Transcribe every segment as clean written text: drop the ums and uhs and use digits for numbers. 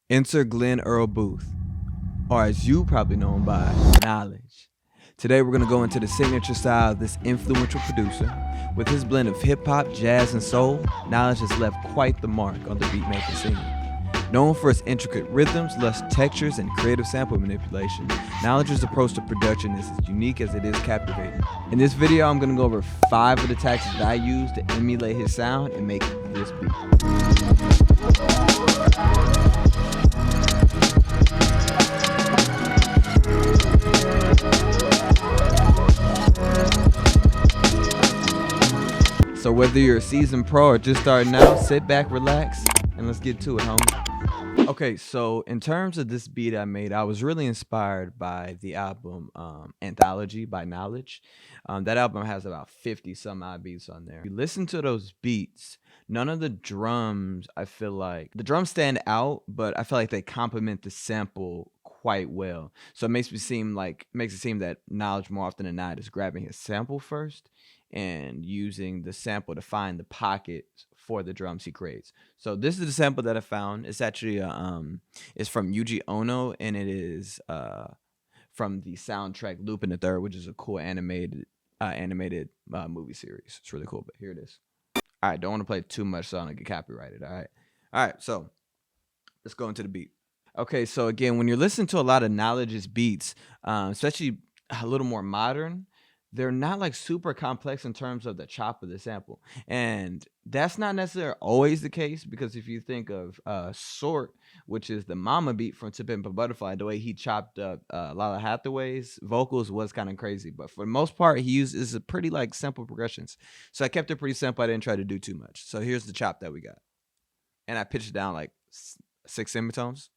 Enter Glenn Earl Booth, or as you probably know him by, Knxwledge. Today we're going to go into the signature style of this influential producer. With his blend of hip-hop, jazz, and soul, Knxwledge has left quite the mark on the beatmaking scene. Known for its intricate rhythms, lush textures, and creative sample manipulation, Knxwledge's approach to production is as unique as it is captivating. In this video, I'm going to go over 5 of the tactics that I use to emulate his sound and make this beat. So whether you're a seasoned pro or just starting out, sit back, relax, and let's get to it, homie. Okay, so in terms of this beat I made, I was really inspired by the album Anthology by Knxwledge. That album has about 50 some odd beats on there. If you listen to those beats, none of the drums, I feel like, the drums stand out, but I feel like they complement the sample quite well. So it makes it seem that Knxwledge more often than not is grabbing his sample first and using the sample to find the pockets for the drums he creates. So this is the sample that I found. It's actually it's from Yuji Ono, and it is from the soundtrack Lupin the Third, which is a cool animated movie series. It's really cool, but here it is. All right, don't want to play too much so I don't get copyrighted. All right, so let's go into the beat. Okay, so again, when you're listening to a lot of Knxwledge's beats, especially a little more modern, they're not like super complex in terms of the chop of the sample. And that's not necessarily always the case, because if you think of Sort, which is the mama beat from To Pimp a Butterfly, the way he chopped up Lala Hathaway's vocals was kind of crazy. But for the most part, he uses a pretty like simple progressions. So I kept it pretty simple. I didn't try to do too much. So here's the chop that we got. And I pitched it down like 6 semitones.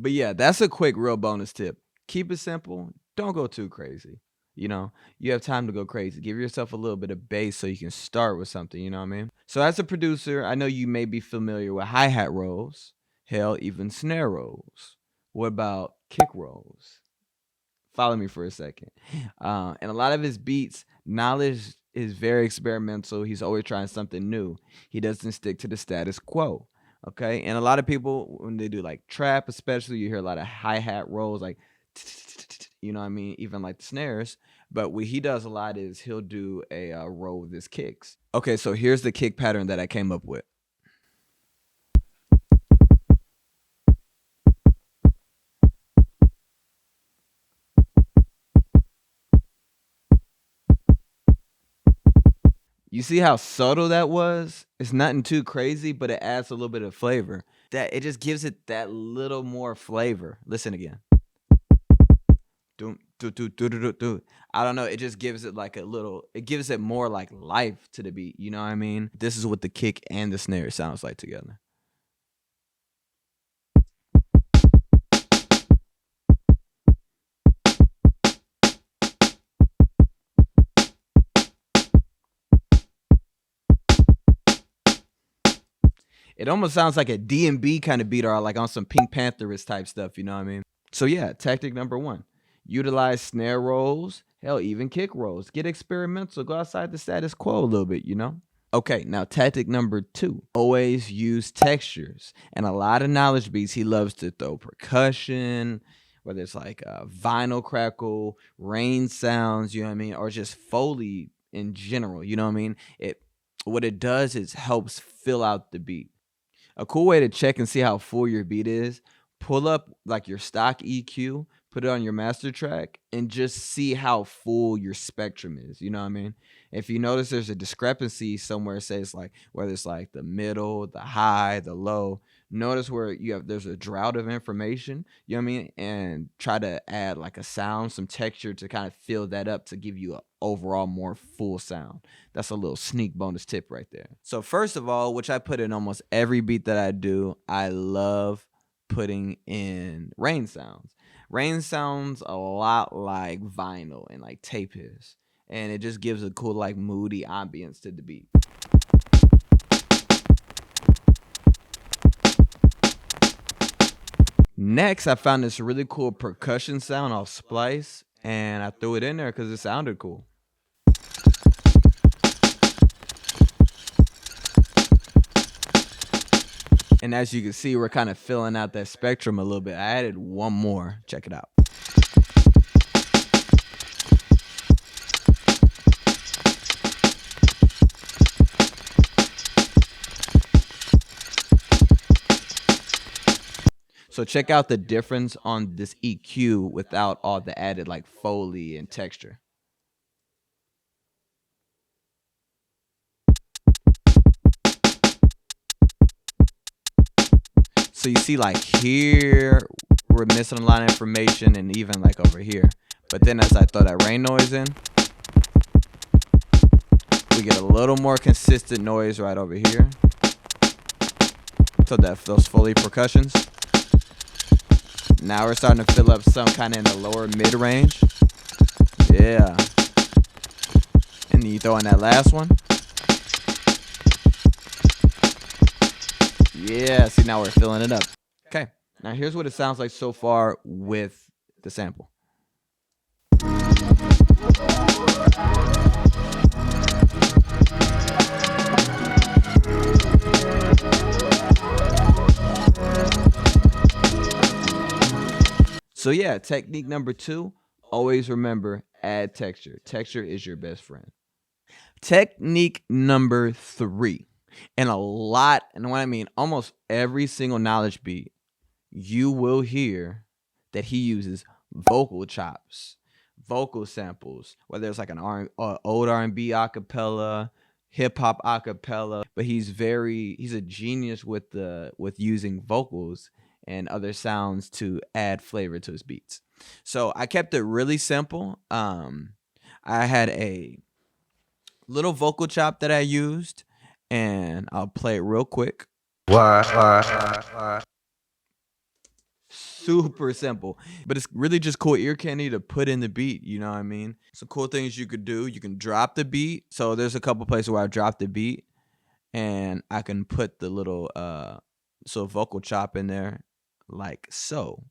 But yeah, that's a quick real bonus tip. Keep it simple. Don't go too crazy. You know, you have time to go crazy. Give yourself a little bit of bass so you can start with something, you know what I mean? So as a producer, I know you may be familiar with hi-hat rolls, hell, even snare rolls. What about kick rolls? Follow me for a second. And a lot of his beats, Knxwledge is very experimental. He's always trying something new. He doesn't stick to the status quo. Okay, and a lot of people, when they do like trap, especially, you hear a lot of hi-hat rolls, like, you know what I mean, even like the snares. But what he does a lot is he'll do a roll with his kicks. Okay, so here's the kick pattern that I came up with. You see how subtle that was? It's nothing too crazy, but it adds a little bit of flavor. That it just gives it that little more flavor. Listen again. I don't know. It just gives it like it gives it more like life to the beat. You know what I mean? This is what the kick and the snare sounds like together. It almost sounds like a D&B kind of beat, or like on some Pink Pantherist type stuff, you know what I mean? So yeah, tactic number 1. Utilize snare rolls, hell, even kick rolls. Get experimental, go outside the status quo a little bit, you know? Okay, now tactic number 2. Always use textures. And a lot of Knxwledge beats, he loves to throw percussion, whether it's like vinyl crackle, rain sounds, you know what I mean? Or just Foley in general, you know what I mean? What it does is helps fill out the beat. A cool way to check and see how full your beat is, pull up like your stock EQ, put it on your master track, and just see how full your spectrum is. You know what I mean? If you notice there's a discrepancy somewhere, say it's like, whether it's like the middle, the high, the low, notice where there's a drought of information, you know what I mean? And try to add like a sound, some texture to kind of fill that up to give you an overall more full sound. That's a little sneak bonus tip right there. So first of all, which I put in almost every beat that I do, I love putting in rain sounds. Rain sounds a lot like vinyl and like tape is. And it just gives a cool like moody ambience to the beat. Next, I found this really cool percussion sound off Splice, and I threw it in there because it sounded cool. And as you can see, we're kind of filling out that spectrum a little bit. I added one more. Check it out. So check out the difference on this EQ without all the added like Foley and texture. So you see like here, we're missing a lot of information, and even like over here. But then as I throw that rain noise in, we get a little more consistent noise right over here. So those Foley percussions. Now we're starting to fill up some kind of in the lower mid range. Yeah. And then you throw in that last one. Yeah, see, now we're filling it up. Okay, now here's what it sounds like so far with the sample. So yeah, technique number 2, always remember, add texture. Texture is your best friend. Technique number 3. And and what I mean, almost every single Knxwledge beat, you will hear that he uses vocal chops, vocal samples, whether it's like an old R&B acapella, hip hop acapella, but he's a genius with using vocals and other sounds to add flavor to his beats. So I kept it really simple. I had a little vocal chop that I used, and I'll play it real quick. Super simple, but it's really just cool ear candy to put in the beat, you know what I mean? Some cool things you could do. You can drop the beat. So there's a couple places where I dropped the beat, and I can put the little vocal chop in there like so.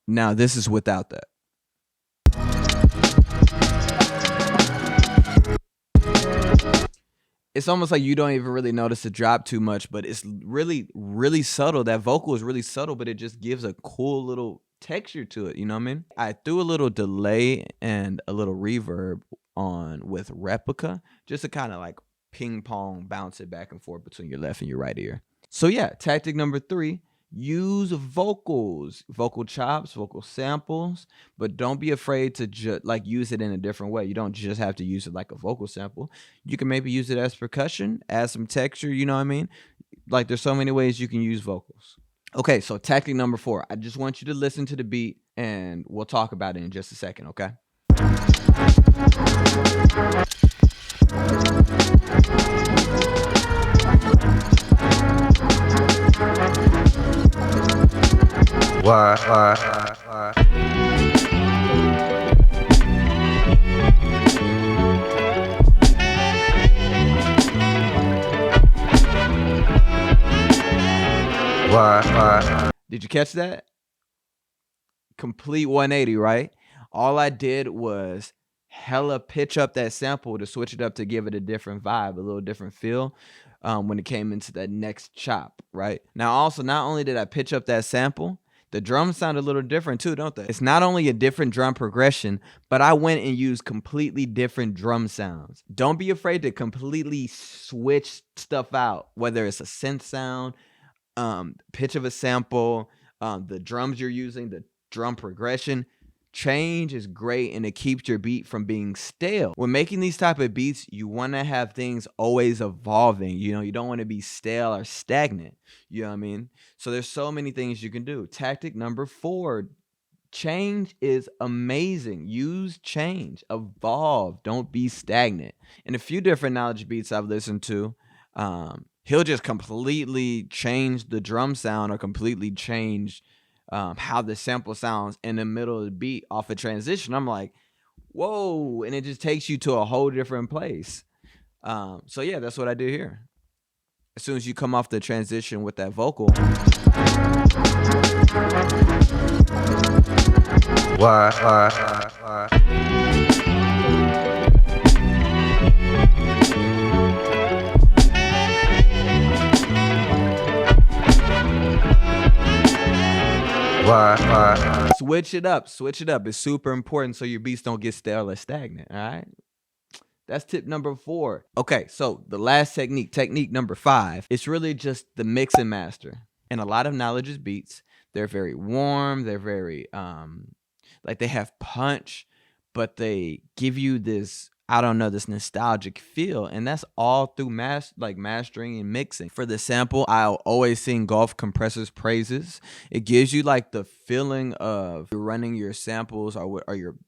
Now this is without that. It's almost like you don't even really notice the drop too much, but it's really, really subtle. That vocal is really subtle, but it just gives a cool little texture to it. You know what I mean? I threw a little delay and a little reverb on with Replica, just to kind of like ping pong, bounce it back and forth between your left and your right ear. So yeah, tactic number 3, use vocals, vocal chops, vocal samples, but don't be afraid to use it in a different way. You don't just have to use it like a vocal sample. You can maybe use it as percussion, add some texture, you know what I mean? Like there's so many ways you can use vocals. Okay, so tactic number 4, I just want you to listen to the beat and we'll talk about it in just a second, okay? Did you catch that? Complete 180, right? All I did was hella pitch up that sample to switch it up to give it a different vibe, a little different feel when it came into that next chop, right? Now, also, not only did I pitch up that sample, the drums sound a little different too, don't they? It's not only a different drum progression, but I went and used completely different drum sounds. Don't be afraid to completely switch stuff out, whether it's a synth sound, pitch of a sample, the drums you're using, the drum progression. Change is great, and it keeps your beat from being stale. When making these type of beats, you want to have things always evolving. You know, you don't want to be stale or stagnant. You know what I mean? So there's so many things you can do. Tactic number 4, change is amazing. Use change, evolve, don't be stagnant. And a few different Knxwledge beats I've listened to, he'll just completely change the drum sound or completely change how the sample sounds in the middle of the beat off a transition. I'm like, whoa, and it just takes you to a whole different place. So yeah, that's what I do here. As soon as you come off the transition with that vocal, switch it up. Switch it up. It's super important so your beats don't get stale or stagnant. All right. That's tip number 4. Okay, so the last technique number 5, it's really just the mix and master. And a lot of Knxwledge's beats, they're very warm, they're very like they have punch, but they give you this, I don't know, this nostalgic feel, and that's all through mastering and mixing. For the sample, I'll always sing Golf Compressor's praises. It gives you like the feeling of you're running your samples or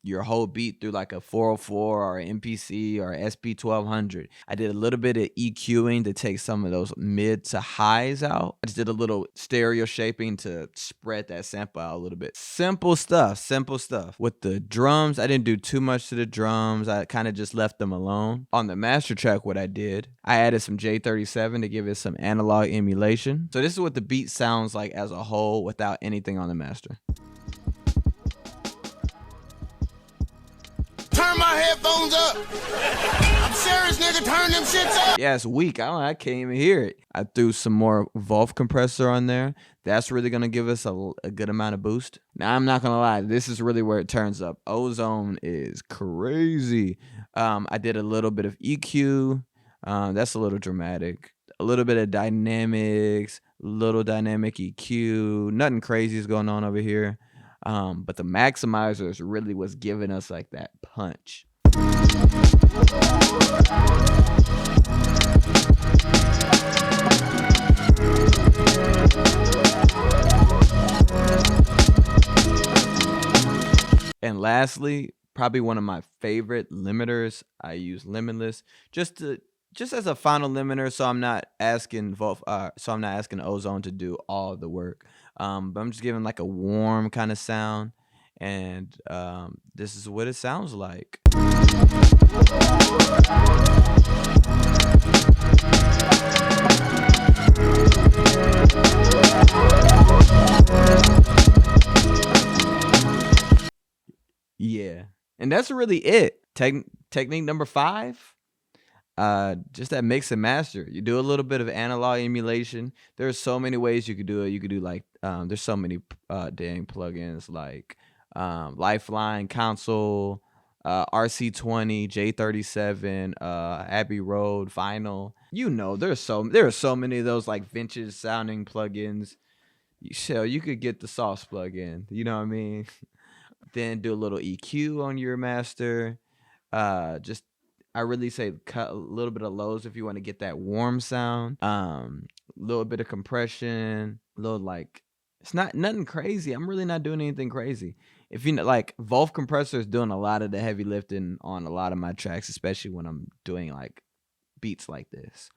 your whole beat through like a 404 or an MPC or SP1200. I did a little bit of EQing to take some of those mid to highs out. I just did a little stereo shaping to spread that sample out a little bit. Simple stuff. With the drums, I didn't do too much to the drums. I kind of just left them alone. On the master track, what I did, I added some J37 to give it some analog emulation. So this is what the beat sounds like as a whole without anything on the master. Turn my headphones up. I'm serious, nigga. Turn them shits up. Yeah, it's weak. I can't even hear it. I threw some more Wolf compressor on there. That's really going to give us a good amount of boost. Now, I'm not going to lie. This is really where it turns up. Ozone is crazy. I did a little bit of EQ. That's a little dramatic. A little bit of dynamics. Little dynamic EQ. Nothing crazy is going on over here. But the maximizers really was giving us like that punch. And lastly, probably one of my favorite limiters, I use Limitless just as a final limiter, so I'm not asking Ozone to do all the work. But I'm just giving like a warm kind of sound, and this is what it sounds like. Yeah, and that's really it. Technique number 5. Just that mix and master. You do a little bit of analog emulation. There's so many ways you could do it. You could do like there's so many dang plugins like Lifeline console, RC20, J37, Abbey Road, Vinyl. You know, there are so many of those like vintage sounding plugins. You could get the Sauce plugin. You know what I mean? Then do a little EQ on your master. Just I really say cut a little bit of lows if you want to get that warm sound. Little bit of compression, little like it's not nothing crazy. I'm really not doing anything crazy. If you know, like Wolf compressor is doing a lot of the heavy lifting on a lot of my tracks, especially when I'm doing like beats like this.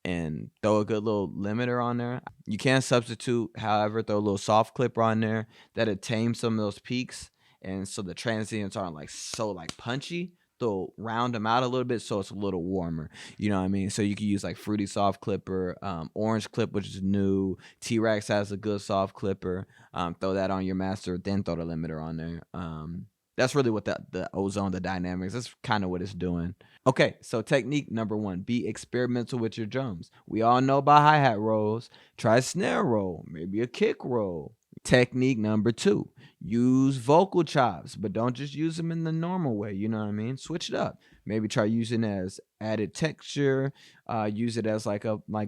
And throw a good little limiter on there. You can substitute, however, throw a little soft clipper on there that'll tame some of those peaks, and so the transients aren't like so like punchy. They'll round them out a little bit so it's a little warmer. You know what I mean? So you can use like Fruity Soft Clipper, Orange Clip, which is new. T-Rex has a good soft clipper. Throw that on your master, then throw the limiter on there. That's really what the Ozone, the dynamics, that's kind of what it's doing. Okay, so technique number 1, be experimental with your drums. We all know about hi-hat rolls. Try a snare roll, maybe a kick roll. Technique number 2, use vocal chops, but don't just use them in the normal way. You know what I mean? Switch it up. Maybe try using it as added texture. Use it as like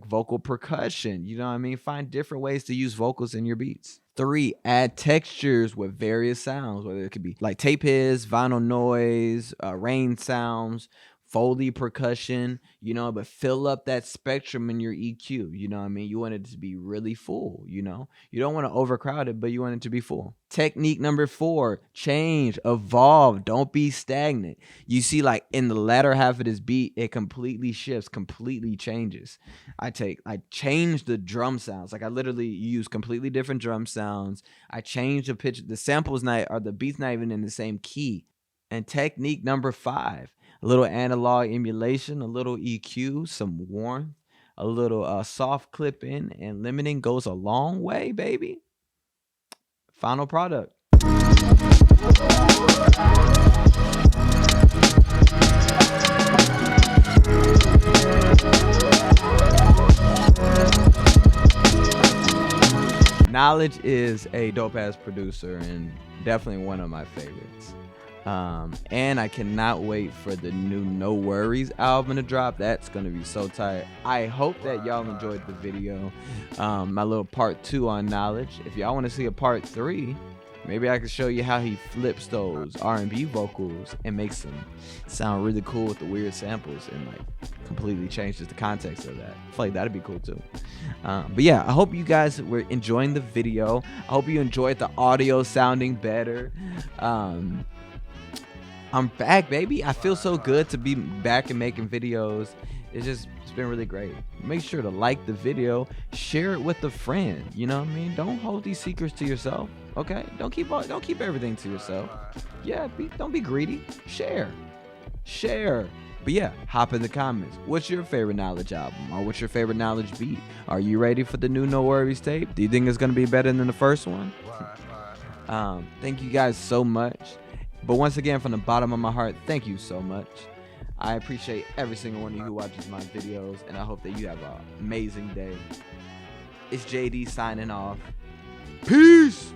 vocal percussion. You know what I mean? Find different ways to use vocals in your beats. 3, add textures with various sounds, whether it could be like tape hiss, vinyl noise, rain sounds, Foley percussion, you know, but fill up that spectrum in your EQ. You know what I mean? You want it to be really full, you know? You don't want to overcrowd it, but you want it to be full. Technique number 4, change, evolve, don't be stagnant. You see, like in the latter half of this beat, it completely shifts, completely changes. I change the drum sounds. Like I literally use completely different drum sounds. I change the pitch. The samples the beat's not even in the same key. And technique number 5, A little analog emulation, a little EQ, some warmth, a little soft clipping, and limiting goes a long way, baby. Final product. Knxwledge is a dope ass producer and definitely one of my favorites. And I cannot wait for the new NxWorries album to drop. That's gonna be so tight. I hope that y'all enjoyed the video. My little part 2 on Knxwledge. If y'all want to see a part 3, maybe I can show you how he flips those R&B vocals and makes them sound really cool with the weird samples and like completely changes the context of that. I feel like that'd be cool too. But yeah, I hope you guys were enjoying the video. I hope you enjoyed the audio sounding better. I'm back, baby. I feel so good to be back and making videos. It's been really great. Make sure to like the video, share it with a friend. You know what I mean? Don't hold these secrets to yourself. Okay? Don't keep everything to yourself. Yeah, don't be greedy. Share. But yeah, hop in the comments. What's your favorite Knxwledge album? Or what's your favorite Knxwledge beat? Are you ready for the new NxWorries tape? Do you think it's gonna be better than the first one? Thank you guys so much. But once again, from the bottom of my heart, thank you so much. I appreciate every single one of you who watches my videos, and I hope that you have an amazing day. It's JD signing off. Peace!